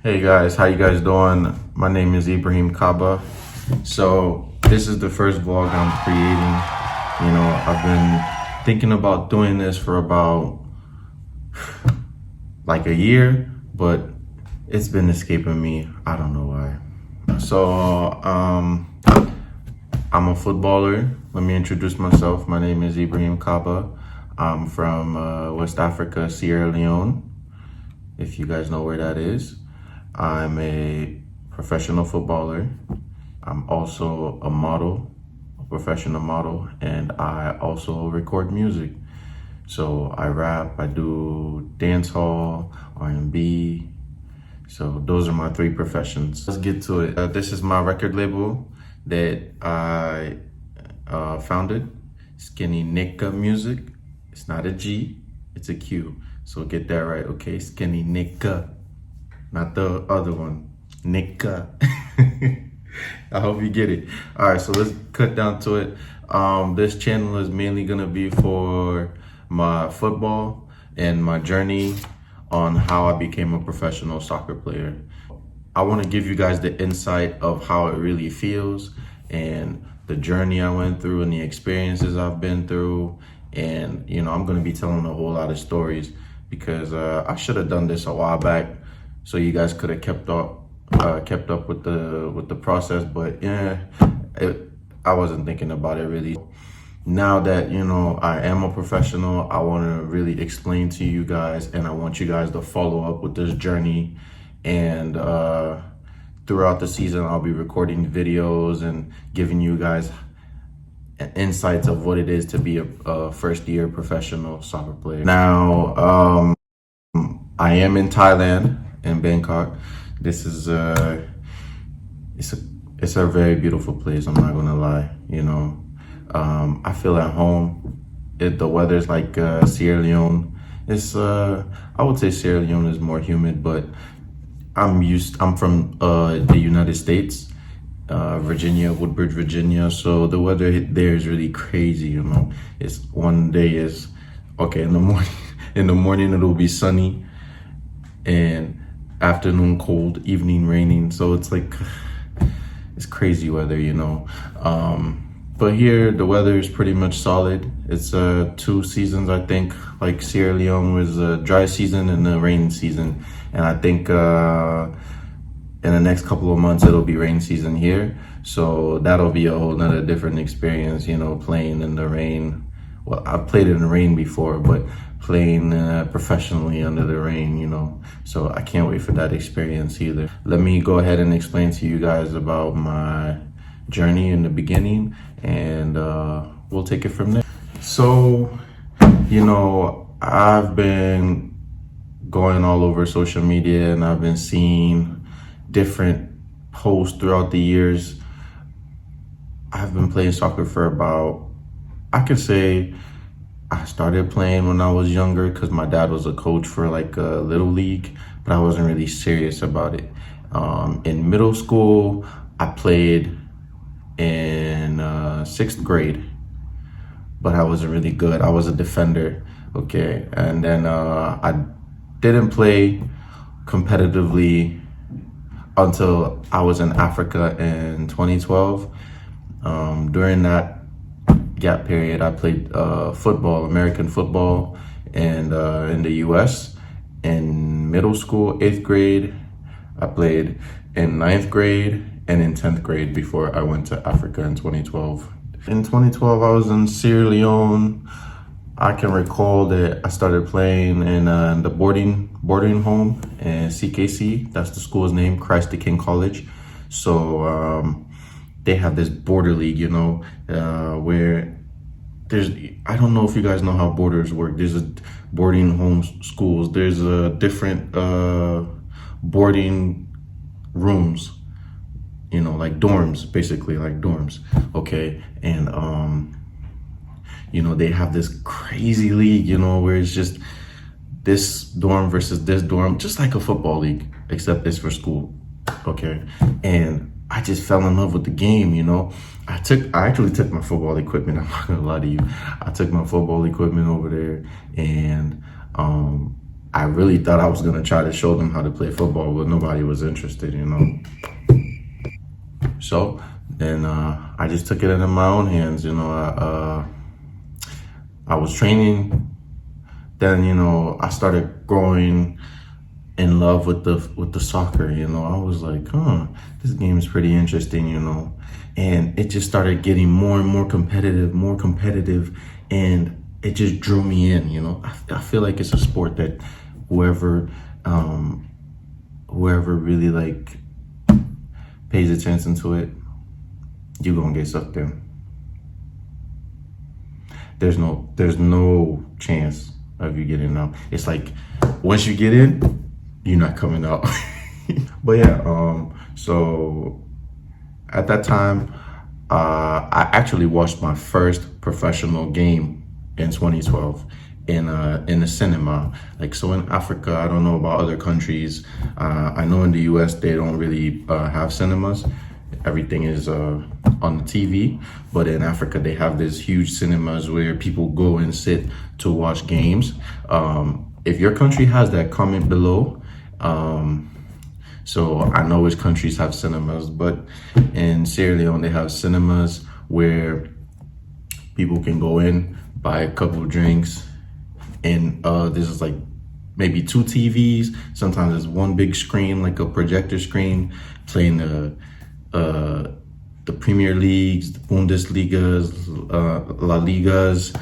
Hey guys, how you guys doing? My name is Ibrahim Kaba. So this is the first vlog I'm creating. I've been thinking about doing this for about like a year, but it's been escaping me. I don't know why. I'm a footballer. Let me introduce myself. My name is Ibrahim Kaba. I'm from West Africa, Sierra Leone, if you guys know where that is. I'm a professional footballer. I'm also a model, a professional model, and I also record music. So I rap, I do dance hall, R&B. So those are my three professions. Let's get to it. This is my record label that I founded, Skinny Nika Music. It's not a G, it's a Q. So get that right, okay? Skinny Nika. Not the other one, Nika. I hope you get it. All right, so let's cut down to it. This channel is mainly gonna be for my football and my journey on how I became a professional soccer player. I want to give you guys the insight of how it really feels and the journey I went through and the experiences I've been through. And I'm gonna be telling a whole lot of stories because I should have done this a while back, so you guys could have kept up with the process. But I wasn't thinking about it really. Now that I am a professional, I want to really explain to you guys, and I want you guys to follow up with this journey. And throughout the season, I'll be recording videos and giving you guys insights of what it is to be a first-year professional soccer player. Now, I am in Thailand, in Bangkok. This is it's a very beautiful place. I'm not gonna lie. I feel at home. The weather's like Sierra Leone. I would say Sierra Leone is more humid, but I'm from the United States, Virginia, Woodbridge, Virginia. So the weather there is really crazy. It's one day is okay in the morning. In the morning it'll be sunny, and afternoon cold, evening raining. So it's like it's crazy weather. But here the weather is pretty much solid. It's two seasons, I think. Like Sierra Leone was a dry season and a rain season, and I think in the next couple of months it'll be rain season here. So that'll be a whole nother different experience, playing in the rain. Well, I've played in the rain before, but playing professionally under the rain, so I can't wait for that experience either. Let me go ahead and explain to you guys about my journey in the beginning, and we'll take it from there. So, I've been going all over social media, and I've been seeing different posts throughout the years. I've been playing soccer for about, I could say, I started playing when I was younger because my dad was a coach for like a little league, but I wasn't really serious about it. In middle school, I played in sixth grade, but I wasn't really good. I was a defender, okay? And then I didn't play competitively until I was in Africa in 2012. During that gap period, I played football, American football, and in the US. In middle school, 8th grade, I played in 9th grade and in 10th grade before I went to Africa in 2012. In 2012, I was in Sierra Leone. I can recall that I started playing in the boarding home in CKC. That's the school's name, Christ the King College. So they have this border league, where I don't know if you guys know how borders work. There's a boarding home schools. There's a different boarding rooms, like dorms, basically like dorms. Okay. And, they have this crazy league, where it's just this dorm versus this dorm, just like a football league, except it's for school. Okay. And I just fell in love with the game, I actually took my football equipment. I'm not gonna lie to you. I took my football equipment over there, and I really thought I was gonna try to show them how to play football, but nobody was interested, you know. So then I just took it into my own hands, you know. I was training. Then you know I started growing in love with the soccer. You know, I was like, this game is pretty interesting. You know, and it just started getting more and more competitive, and it just drew me in. You know, I feel like it's a sport that whoever whoever really like pays attention to it, you're gonna get sucked in. There's no chance of you getting out. It's like once you get in, you're not coming out. But yeah, so at that time, I actually watched my first professional game in 2012 in the cinema. Like, so in Africa, I don't know about other countries. I know in the US they don't really have cinemas. Everything is on the TV, but in Africa they have these huge cinemas where people go and sit to watch games. If your country has that, comment below. So I know which countries have cinemas, but in Sierra Leone they have cinemas where people can go in, buy a couple of drinks, and this is like maybe two TVs. Sometimes it's one big screen, like a projector screen, playing the Premier Leagues, the Bundesligas, La Ligas.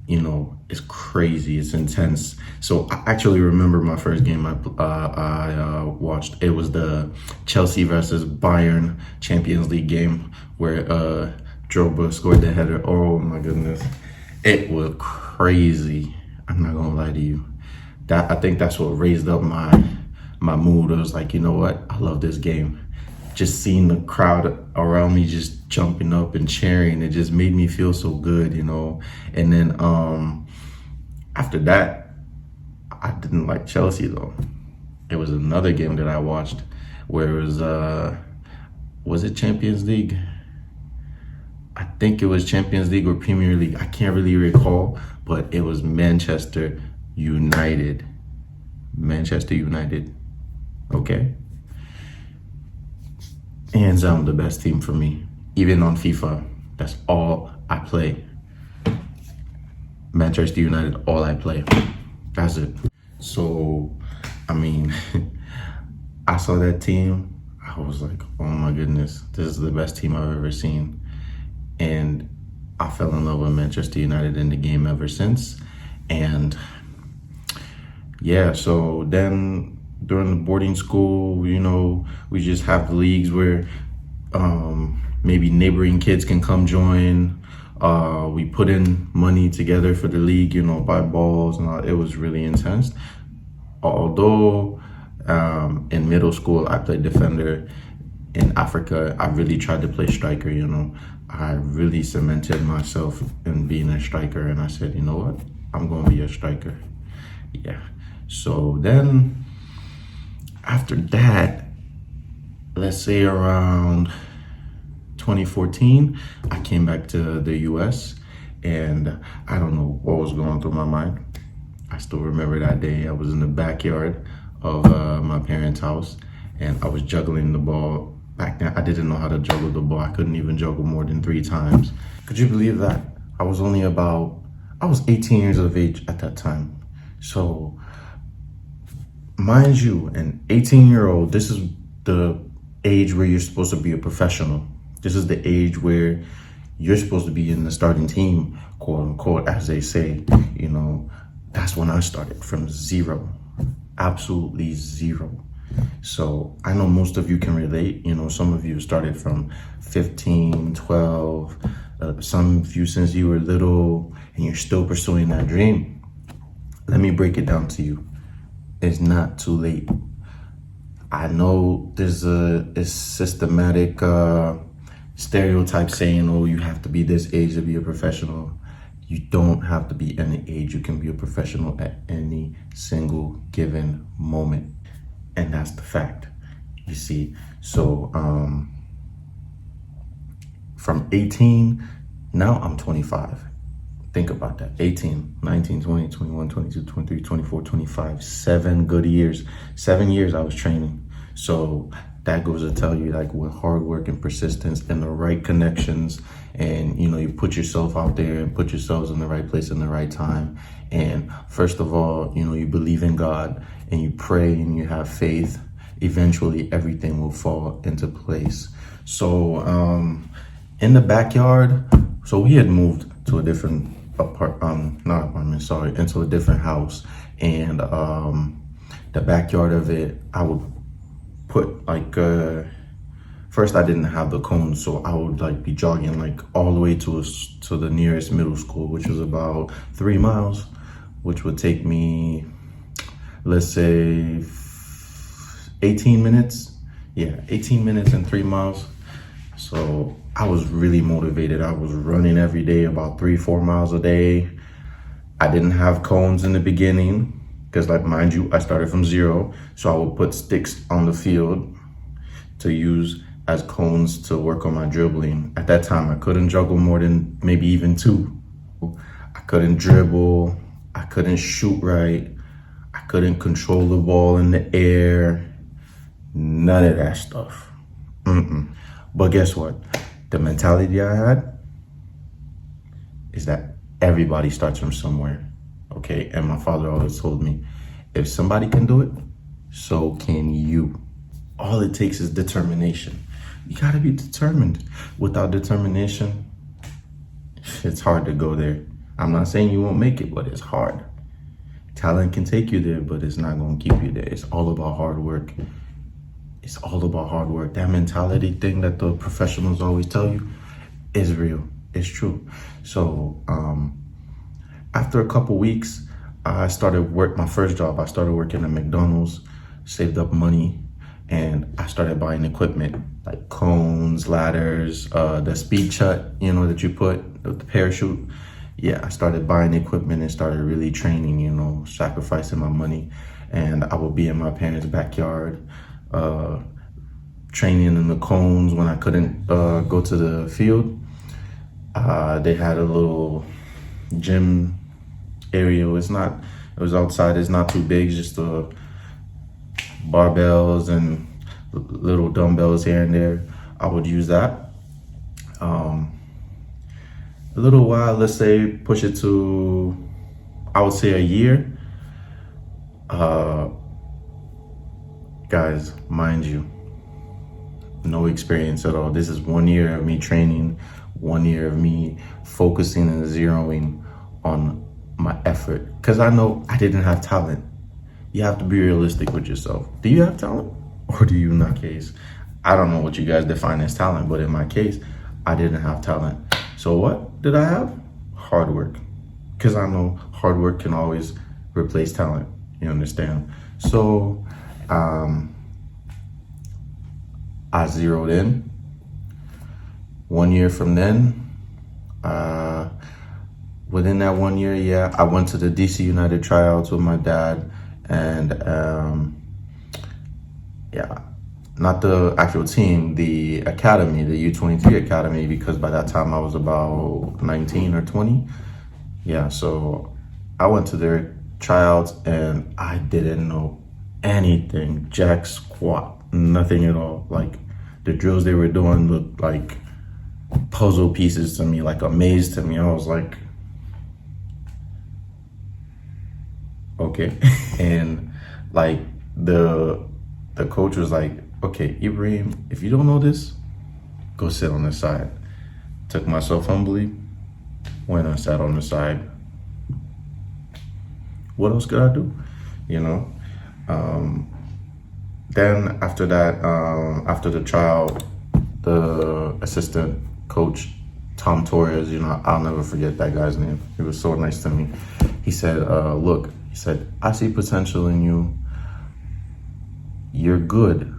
You know, it's crazy. It's intense. So I actually remember my first game I watched. It was the Chelsea versus Bayern Champions League game where Drogba scored the header. Oh my goodness, it was crazy. I'm not gonna lie to you. I think that's what raised up my mood. I was like, you know what? I love this game. Just seeing the crowd around me just jumping up and cheering, it just made me feel so good, you know. And then after that, I didn't like Chelsea though. It was another game that I watched where it was it Champions League? I think it was Champions League or Premier League. I can't really recall, but it was Manchester United. Manchester United. Okay. Hands down the best team for me. Even on FIFA, that's all I play. Manchester United, all I play. That's it. So, I mean, I saw that team. I was like, oh my goodness, this is the best team I've ever seen. And I fell in love with Manchester United in the game ever since. And yeah, so then during the boarding school, you know, we just have leagues where maybe neighboring kids can come join. We put in money together for the league, you know, buy balls and all. It was really intense. Although in middle school I played defender, in Africa I really tried to play striker, you know. I really cemented myself in being a striker, and I said, you know what, I'm gonna be a striker. Yeah. So then after that, let's say around 2014, I came back to the US, and I don't know what was going through my mind. I still remember that day. I was in the backyard of my parents' house, and I was juggling the ball. Back then, I didn't know how to juggle the ball. I couldn't even juggle more than 3 times. Could you believe that? I was 18 years of age at that time. So, mind you, an 18-year-old, this is the age where you're supposed to be a professional. This is the age where you're supposed to be in the starting team, quote unquote, as they say. You know, that's when I started, from zero, absolutely zero. So I know most of you can relate. You know, some of you started from 15, 12, some of you since you were little, and you're still pursuing that dream. Let me break it down to you. It's not too late. I know there's a systematic stereotype saying, oh, you have to be this age to be a professional. You don't have to be any age. You can be a professional at any single given moment. And that's the fact, you see. So from 18, now I'm 25. Think about that. 18, 19, 20, 21, 22, 23, 24, 25, 7 good years. 7 years I was training. So that goes to tell you, like, with hard work and persistence and the right connections, and you put yourself out there and put yourselves in the right place in the right time. And first of all, you believe in God and you pray and you have faith, eventually everything will fall into place. So in the backyard, so we had moved to a different into a different house, and the backyard of it, I would put like first I didn't have the cones, so I would like be jogging like all the way to the nearest middle school, which was about 3 miles, which would take me, let's say, 18 minutes. Yeah, 18 minutes and 3 miles. So I was really motivated. I was running every day about 3-4 miles a day. I didn't have cones in the beginning because, like, mind you, I started from 0. So I would put sticks on the field to use as cones to work on my dribbling. At that time, I couldn't juggle more than maybe even 2. I couldn't dribble. I couldn't shoot right. I couldn't control the ball in the air. None of that stuff. But guess what? The mentality I had is that everybody starts from somewhere, okay? And my father always told me, if somebody can do it, so can you. All it takes is determination. You gotta be determined. Without determination, it's hard to go there. I'm not saying you won't make it, but it's hard. Talent can take you there, but it's not gonna keep you there. It's all about hard work. It's all about hard work. That mentality thing that the professionals always tell you is real. It's true. So after a couple weeks, I started my first job. I started working at McDonald's, saved up money, and I started buying equipment like cones, ladders, the speed chut, that you put, the parachute. Yeah, I started buying equipment and started really training, sacrificing my money. And I would be in my parents' backyard, training in the cones when I couldn't go to the field. They had a little gym area. It was outside. It's not too big, just barbells and little dumbbells here and there. I would use that. A little while, let's say, push it to, I would say, a year. Guys, mind you, no experience at all. This is 1 year of me training, 1 year of me focusing and zeroing on my effort. Because I know I didn't have talent. You have to be realistic with yourself. Do you have talent or do you not? Case, I don't know what you guys define as talent, but in my case, I didn't have talent. So what did I have? Hard work. Because I know hard work can always replace talent. You understand? So I zeroed in. 1 year from then, within that 1 year, yeah, I went to the DC United tryouts with my dad, and yeah, not the actual team, the academy, the U23 academy, because by that time I was about 19 or 20. Yeah, so I went to their tryouts and I didn't know anything, jack squat, nothing at all. Like, the drills they were doing looked like puzzle pieces to me, like a maze to me. I was like, okay. And like the coach was like, okay, Ibrahim, if you don't know this, go sit on the side. Took myself humbly, went and sat on the side. What else could I do? Then after that, after the tryout, the assistant coach, Tom Torres, I'll never forget that guy's name. He was so nice to me. He said, look, he said, I see potential in you. You're good,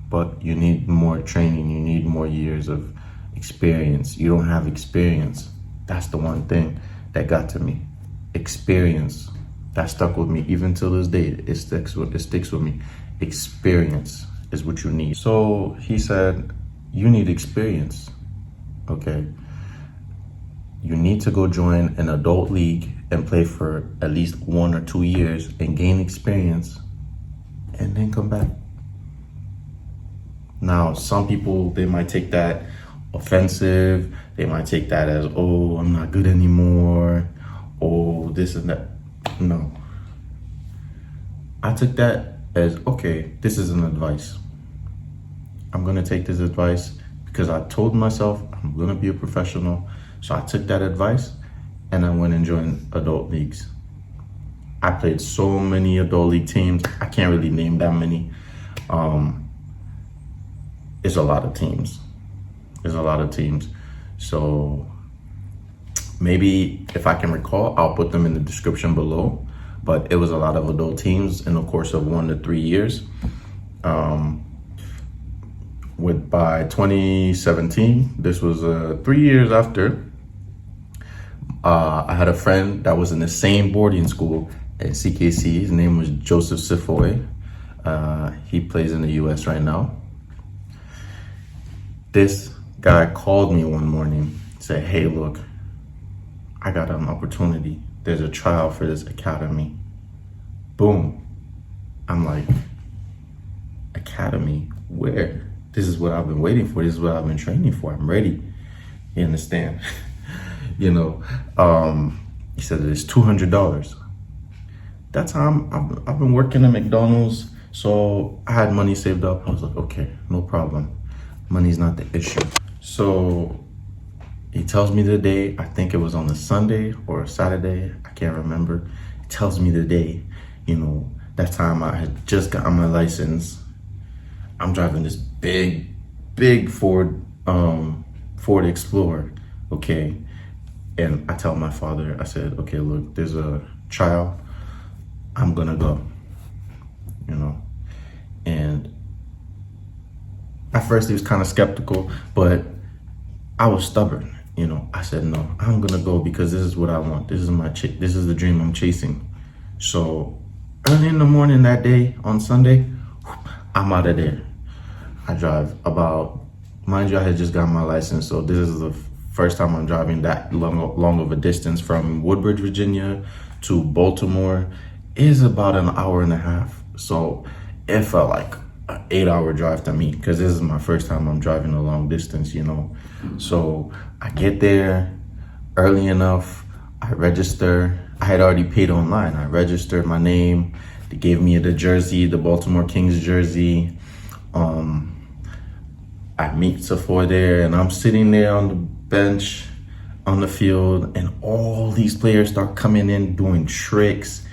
but you need more training. You need more years of experience. You don't have experience. That's the one thing that got to me. Experience. That stuck with me even till this day. It sticks with me. Experience is what you need. So he said, you need experience. Okay. You need to go join an adult league and play for at least 1 or 2 years and gain experience and then come back. Now, some people, they might take that offensive. They might take that as, oh, I'm not good anymore. Oh, this and that. No. I took that as, okay, this is an advice. I'm going to take this advice because I told myself I'm going to be a professional. So I took that advice and I went and joined adult leagues. I played so many adult league teams. I can't really name that many. It's a lot of teams. So maybe if I can recall, I'll put them in the description below. But it was a lot of adult teams in the course of 1 to 3 years. By 2017, this was 3 years after, I had a friend that was in the same boarding school at CKC. His name was Joseph Sifoy. He plays in the US right now. This guy called me one morning, said, hey, look, I got an opportunity. There's a trial for this academy. Boom. I'm like, academy? Where? This is what I've been waiting for. This is what I've been training for. I'm ready. You understand? He said it's $200. That time I've been working at McDonald's, so I had money saved up. I was like, okay, no problem. Money's not the issue. So he tells me the day. I think it was on a Sunday or a Saturday. I can't remember. He tells me the day. That time I had just gotten my license. I'm driving this big Ford Explorer, okay? And I tell my father, I said, okay, look, there's a trial. I'm gonna go, And at first he was kind of skeptical, but I was stubborn, I said, no, I'm gonna go because this is what I want. This is the dream I'm chasing. So early in the morning that day on Sunday, I'm out of there. I drive mind you, I had just got my license, so this is the first time I'm driving that long of a distance from Woodbridge, Virginia to Baltimore. Is about an hour and a half. So it felt like an 8-hour drive to me because this is my first time I'm driving a long distance, So I get there early enough. I register. I had already paid online. I registered my name. They gave me the jersey, the Baltimore Kings jersey. I meet Sifoy there, and I'm sitting there on the bench on the field, and all these players start coming in doing tricks,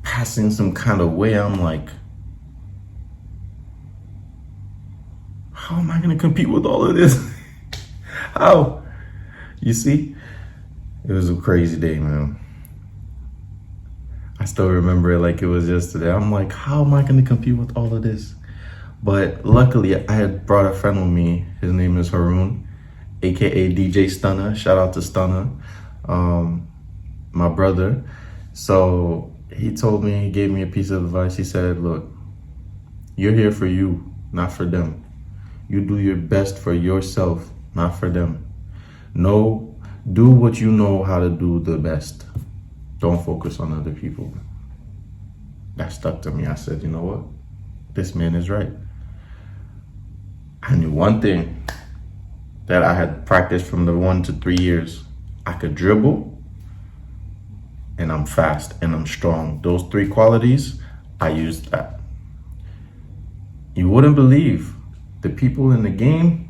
passing some kind of way. I'm like, how am I gonna compete with all of this? How? You see? It was a crazy day, man. I still remember it like it was yesterday. I'm like, how am I gonna compete with all of this? But luckily, I had brought a friend with me. His name is Haroon, aka DJ Stunner. Shout out to Stunner, my brother. So he told me, he gave me a piece of advice. He said, look, you're here for you, not for them. You do your best for yourself, not for them. No, do what you know how to do the best. Don't focus on other people. That stuck to me. I said, you know what? This man is right. I knew one thing that I had practiced from the 1 to 3 years. I could dribble, and I'm fast, and I'm strong. Those 3 qualities, I used that. You wouldn't believe the people in the game.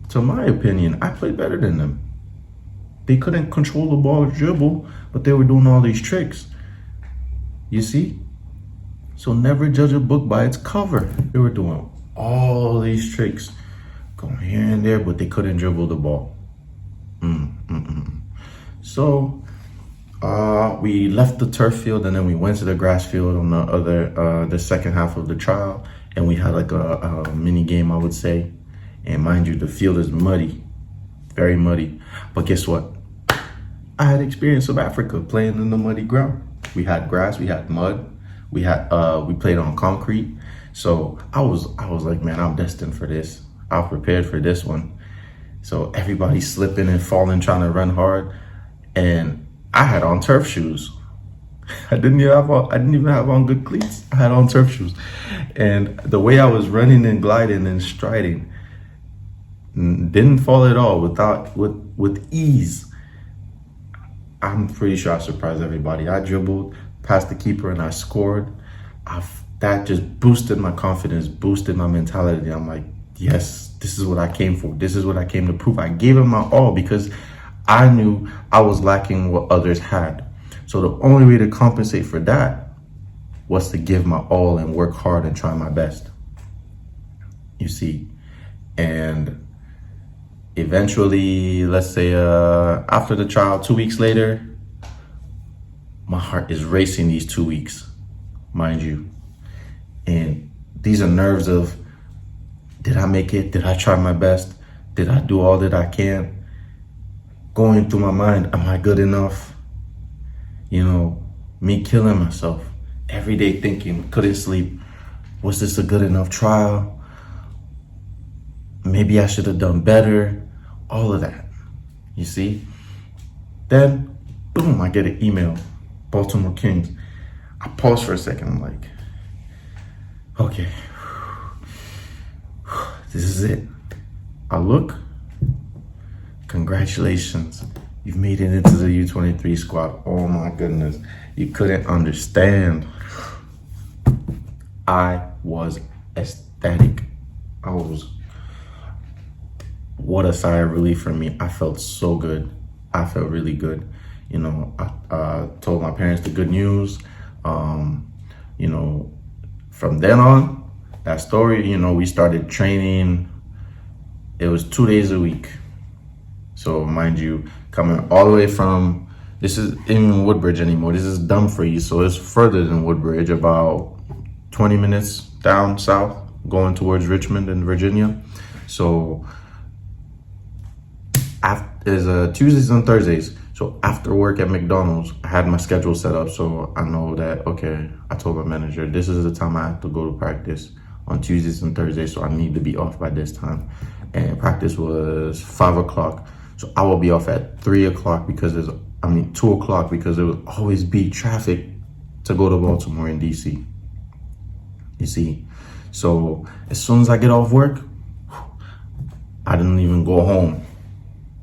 To my opinion, I played better than them. They couldn't control the ball or dribble, but they were doing all these tricks. You see? So never judge a book by its cover. They were doing all these tricks, going here and there, but they couldn't dribble the ball. So we left the turf field, and then we went to the grass field on the second half of the trial, and we had like a mini game, I would say. And mind you, the field is muddy, very muddy. But guess what? I had experience of Africa playing in the muddy ground. We had grass, we had mud, we played on concrete. So I was like, man, I'm destined for this. I'm prepared for this one. So everybody's slipping and falling, trying to run hard. And I had on turf shoes. I didn't even have on good cleats. I had on turf shoes. And the way I was running and gliding and striding didn't fall at all with ease. I'm pretty sure I surprised everybody. I dribbled past the keeper and I scored. That just boosted my confidence, boosted my mentality. I'm like, yes, this is what I came for. This is what I came to prove. I gave it my all because I knew I was lacking what others had. So the only way to compensate for that was to give my all and work hard and try my best. You see, and eventually, let's say after the trial, 2 weeks later, my heart is racing these 2 weeks, mind you. And these are nerves of, did I make it? Did I try my best? Did I do all that I can? Going through my mind, am I good enough? You know, me killing myself every day thinking, couldn't sleep. Was this a good enough trial? Maybe I should have done better. All of that, you see? Then, boom, I get an email, Baltimore Kings. I pause for a second, I'm like, okay, this is it. I look, congratulations. You've made it into the U23 squad. Oh my goodness. You couldn't understand. I was ecstatic. What a sigh of relief for me. I felt so good. I felt really good. You know, I told my parents the good news. You know, from then on, that story, you know, we started training. It was 2 days a week. So mind you, coming all the way from, this is in Woodbridge anymore. This is Dumfries, so it's further than Woodbridge, about 20 minutes down south, going towards Richmond and Virginia. So there's Tuesdays and Thursdays. So after work at McDonald's, I had my schedule set up. So I know that, okay, I told my manager, this is the time I have to go to practice on Tuesdays and Thursdays. So I need to be off by this time. And practice was 5 o'clock. So I will be off at 3 o'clock because 2 o'clock because there would always be traffic to go to Baltimore and DC. You see? So as soon as I get off work, I didn't even go home.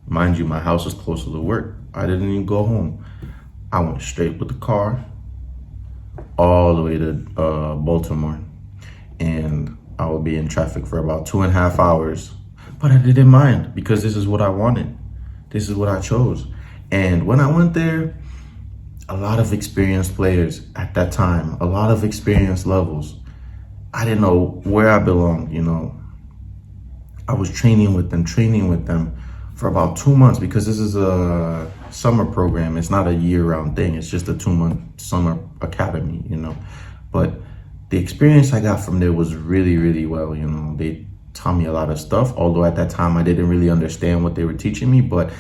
Mind you, my house was closer to work. I didn't even go home. I went straight with the car all the way to Baltimore. And I would be in traffic for about 2.5 hours. But I didn't mind because this is what I wanted. This is what I chose. And when I went there, a lot of experienced players at that time, a lot of experienced levels. I didn't know where I belonged, you know. I was training with them for about 2 months because this is a summer program. It's not a year-round thing. It's just a 2-month summer academy, you know. But the experience I got from there was really, really well, you know. They taught me a lot of stuff, although at that time I didn't really understand what they were teaching me, but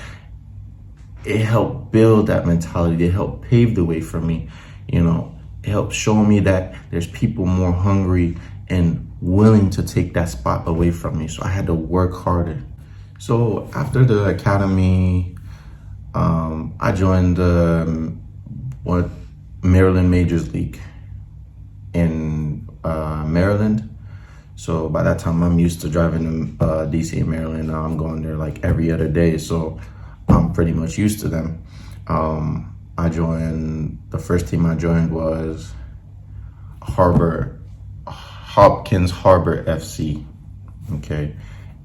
it helped build that mentality. It helped pave the way for me, you know. It helped show me that there's people more hungry and willing to take that spot away from me. So I had to work harder. So after the academy, I joined Maryland Majors League in Maryland. So by that time, I'm used to driving to DC and Maryland. Now I'm going there like every other day. So I'm pretty much used to them. The first team I joined was Hopkins Harbor FC. Okay.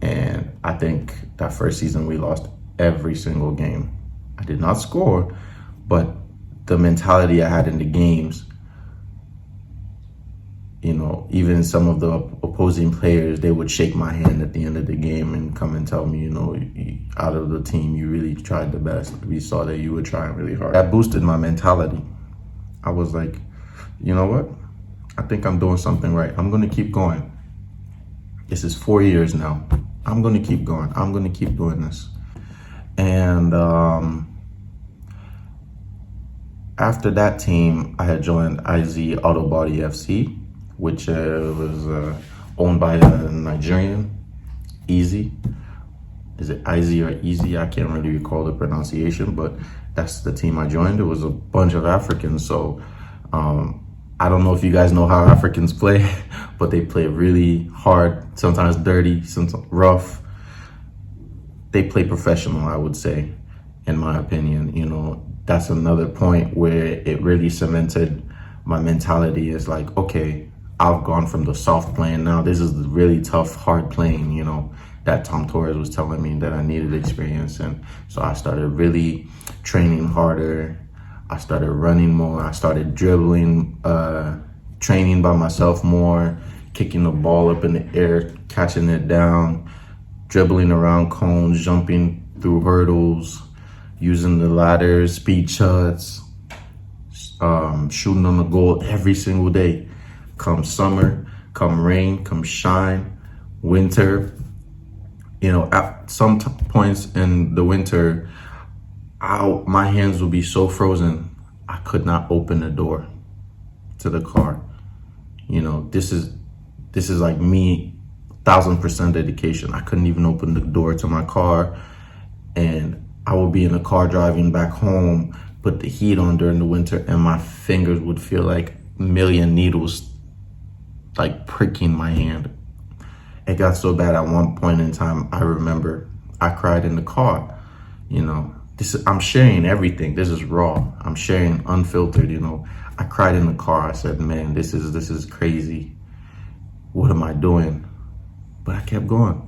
And I think that first season we lost every single game. I did not score, but the mentality I had in the games, you know, even some of the opposing players, they would shake my hand at the end of the game and come and tell me, you know, out of the team, you really tried the best. We saw that you were trying really hard. That boosted my mentality. I was like, you know what? I think I'm doing something right. I'm going to keep going. This is 4 years now. I'm going to keep going. I'm going to keep doing this. And after that team, I had joined IZ Auto Body FC, which was owned by a Nigerian, Easy. is it Easy or Easy? I can't really recall the pronunciation, but that's the team I joined. It was a bunch of Africans. So I don't know if you guys know how Africans play, but they play really hard, sometimes dirty, sometimes rough. They play professional, I would say, in my opinion. That's another point where it really cemented my mentality. Is like, okay, I've gone from the soft playing, now this is the really tough, hard playing, that Tom Torres was telling me that I needed experience. And so I started really training harder. I started running more. I started dribbling, training by myself more, kicking the ball up in the air, catching it down, dribbling around cones, jumping through hurdles, using the ladders, speed shots, shooting on the goal every single day. Come summer, come rain, come shine, winter. At some points in the winter, my hands would be so frozen, I could not open the door to the car. This is like me, 1,000% dedication. I couldn't even open the door to my car, and I would be in the car driving back home, put the heat on during the winter, and my fingers would feel like a million needles, like pricking my hand. It got so bad at one point in time, I remember I cried in the car. I'm sharing everything. This is raw. I'm sharing unfiltered. I cried in the car. I said, man, this is crazy. What am I doing? But I kept going.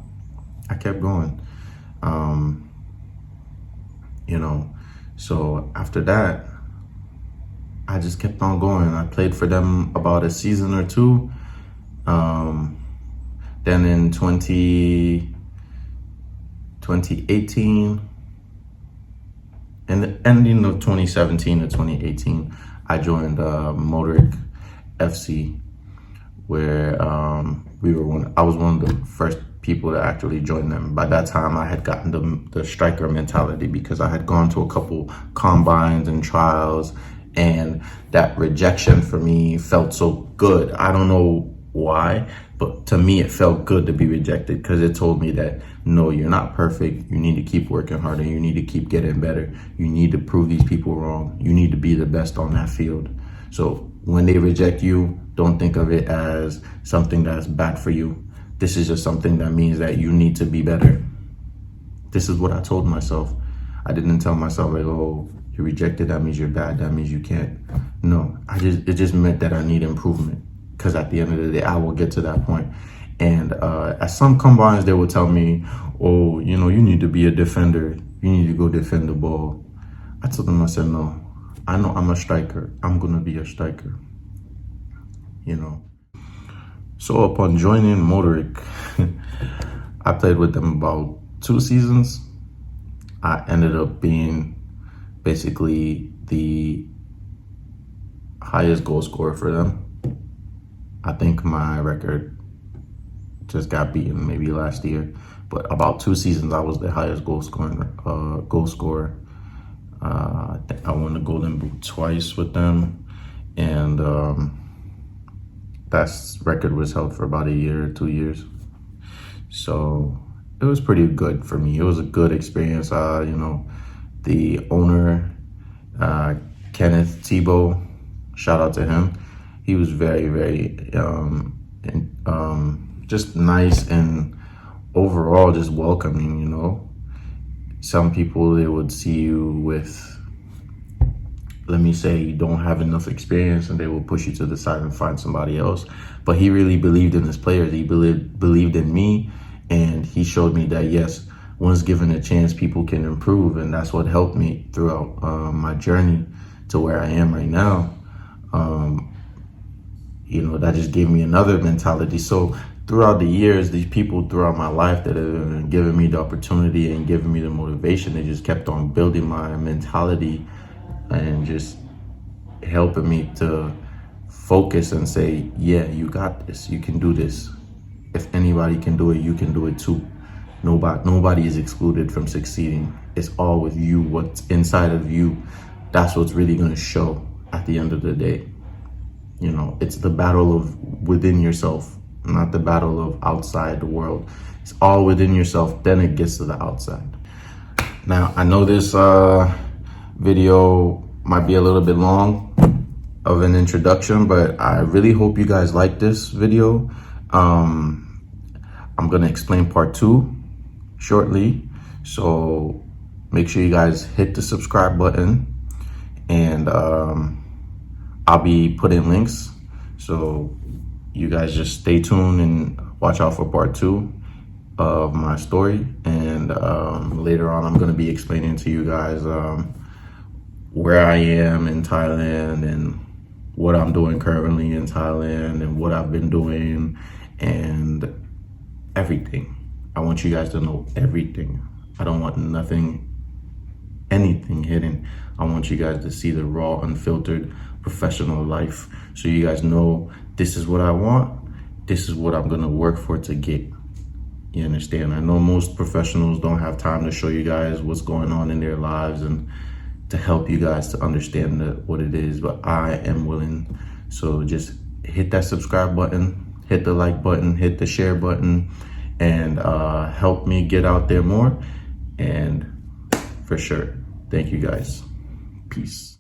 So after that, I just kept on going. I played for them about a season or two. Then in 2018, and the ending of 2017 to 2018, I joined Motoric FC, where I was one of the first people to actually join them. By that time, I had gotten the striker mentality because I had gone to a couple combines and trials, and that rejection for me felt so good. I don't know why, but to me it felt good to be rejected, because it told me that no, you're not perfect. You need to keep working harder. You need to keep getting better. You need to prove these people wrong. You need to be the best on that field. So when they reject you, don't think of it as something that's bad for you. This is just something that means that you need to be better. This is what I told myself. I didn't tell myself like, oh, you're rejected, that means you're bad, that means you can't. No, it just meant that I need improvement. Because at the end of the day, I will get to that point. And at some combines, they will tell me, oh, you need to be a defender. You need to go defend the ball. I told them, I said, no, I know I'm a striker. I'm going to be a striker. So upon joining Motoric, I played with them about 2 seasons. I ended up being basically the highest goal scorer for them. I think my record just got beaten maybe last year, but about 2 seasons I was the highest goal scorer. I think I won the Golden Boot twice with them, and that record was held for about a year or 2 years. So it was pretty good for me. It was a good experience. The owner, Kenneth Thibault, shout out to him. He was very, very just nice and overall just welcoming. Some people, they would see you with, let me say, you don't have enough experience, and they will push you to the side and find somebody else. But he really believed in his players. He believed in me, and he showed me that, yes, once given a chance, people can improve. And that's what helped me throughout my journey to where I am right now. That just gave me another mentality. So throughout the years, these people throughout my life that have given me the opportunity and given me the motivation, they just kept on building my mentality and just helping me to focus and say, yeah, you got this. You can do this. If anybody can do it, you can do it too. Nobody is excluded from succeeding. It's all with you. What's inside of you, that's what's really going to show at the end of the day. It's the battle of within yourself, not the battle of outside the world. It's all within yourself, then it gets to the outside. Now, I know this video might be a little bit long of an introduction, but I really hope you guys like this video. I'm gonna explain part 2 shortly. So make sure you guys hit the subscribe button, and I'll be putting links. So you guys just stay tuned and watch out for part 2 of my story. And later on, I'm going to be explaining to you guys where I am in Thailand and what I'm doing currently in Thailand and what I've been doing and everything. I want you guys to know everything. I don't want anything hidden. I want you guys to see the raw, unfiltered, professional life. So you guys know this is what I want. This is what I'm going to work for to get. You understand? I know most professionals don't have time to show you guys what's going on in their lives and to help you guys to understand what it is, but I am willing. So just hit that subscribe button, hit the like button, hit the share button, and help me get out there more. And for sure, thank you guys. Peace.